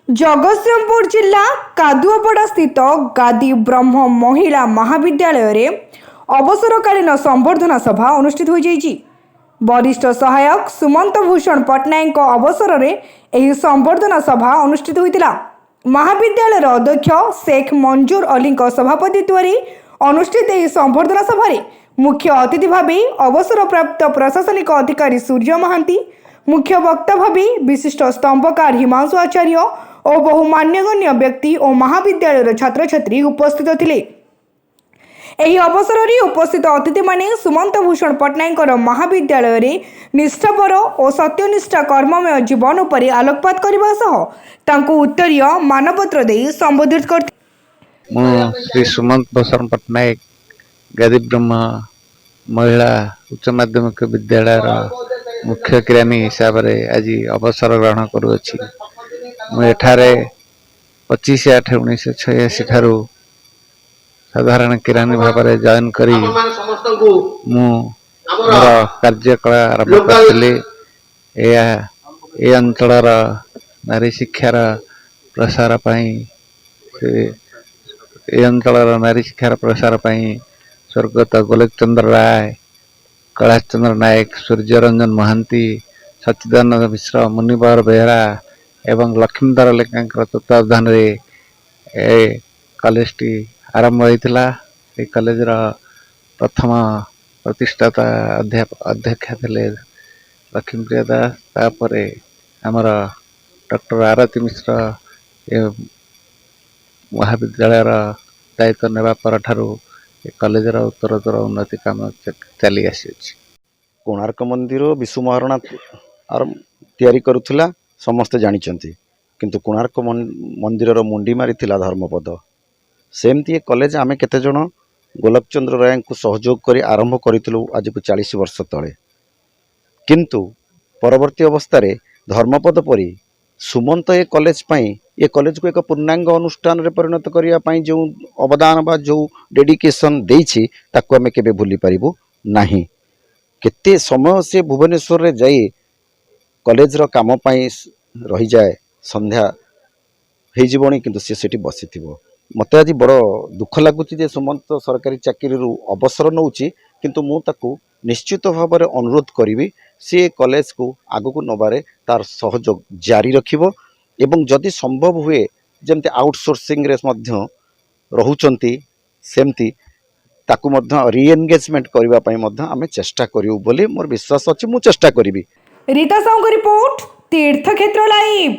जगतसिंहपुर जिला कादुआपड़ा स्थित गादी ब्रह्म महिला महाविद्यालय रे अवसरकालीन संबर्धना सभा अनुष्ठित हो जाइछि। वरिष्ठ सहायक सुमंत भूषण पट्टनायक अवसर में यह संबर्धना सभा अनुष्ठित होता। महाविद्यालय अध्यक्ष शेख मंजूर अली सभापतित्व अनुष्ठित यह संबर्धना सभा मुख्य अतिथि भाव अवसर प्राप्त प्रशासनिक अधिकारी सूर्य महांती, मुख्य वक्ता भाव विशिष्ट स्तंभकार हिमांशु आचार्य और बहु मान्यगण्य व्यक्ति और महाविद्यालय छात्र छात्री उपस्थित थे। ଏହି ଅବସରରେ ଉପସ୍ଥିତ ଅତିଥିମାନେ ସୁମନ୍ତ ଭୂଷଣ ପଟ୍ଟନାୟକଙ୍କର महाविद्यालय निष्ठापर और सत्यनिष्ठा कर्ममय जीवन ଉପରେ ଆଲୋକପାତ କରିବା ସହ ତାଙ୍କୁ ଉତ୍ତରୀୟ ମାନପତ୍ର ଦେଇ ସମ୍ବୋଧିତ କରିଥିଲେ। ମୁଁ ଶ୍ରୀ ସୁମନ୍ତ ଭୂଷଣ ପଟ୍ଟନାୟକ ଗାଦି ବ୍ରହ୍ମ महिला उच्च माध्यमिक विद्यालय मुख्य किरानी हिसाब से आज अवसर ग्रहण करुँच। मुझे 25/8/1986 ठारू साधारण किरानी भाव में जॉइन करी मोर कार्यकला आरंभ करी। अंचल नारी शिक्षार प्रसार नारी शिक्षार प्रसार स्वर्गत गोलक चंद्र राय, कैलाश चंद्र नायक, सूर्यरंजन महांती, सच्चिदानंद मिश्र, मुनिवर बेहरा एवं लक्ष्मीधर लेखा तत्वावधान कॉलेज टी आरंभ होता। कॉलेज प्रथम प्रतिष्ठाता अध्यक्षा थे लक्ष्मीप्रिया दास। तापर आमर डॉक्टर आरती मिश्र महाविद्यालय दायित्व नेबा पर ठारू कॉलेजर उत्तरोत्तर उन्नति काम चली आसी। कोणार्क मंदिर विशु महाराणा तैयारी करुला समस्ते जानिचंती, किंतु कोणार्क मंदिर मुंडी मारी धर्मपद। सेमती ये कॉलेज आमे केते जण गोलकचंद्र राय को सहयोग करी आरंभ करितलु आज को 40 वर्ष तले, किंतु परवर्ती अवस्था रे धर्मपद परी सुमंत ये कॉलेज पाई ये कॉलेज को एक पूर्णांग अनुष्ठान रे परिणत करिया पाई जो अवदान बा जो डेडिकेशन देइछि ताको आमे केबे भूली परिबु नाही। केते समय से भुवनेश्वर रे जाई कॉलेज रो काम पाई रही जाए, संध्या हे जीवनी किंतु से सेठी बसिथिबो। मते आज बड़ दुख लागुछि जे सुमंत सरकारी चाकरी रु अवसर नउछि, किंतु मु ताको निश्चित भाव में अनुरोध करी सी कॉलेज को आगु को नबारे तार सहयोग जारी रखिबो एवं जदि संभव हुए जमते आउटसोर्सिंग रे मध्य रहुचंती सेमती ताकु मध्य रीएंगेजमेंट करबा पई मध्य आमे चेष्टा करियो बोली मोर विश्वास अछि। मु चेष्टा करिबी। रीता साहू रिपोर्ट, तीर्थक्षेत्र लाइव।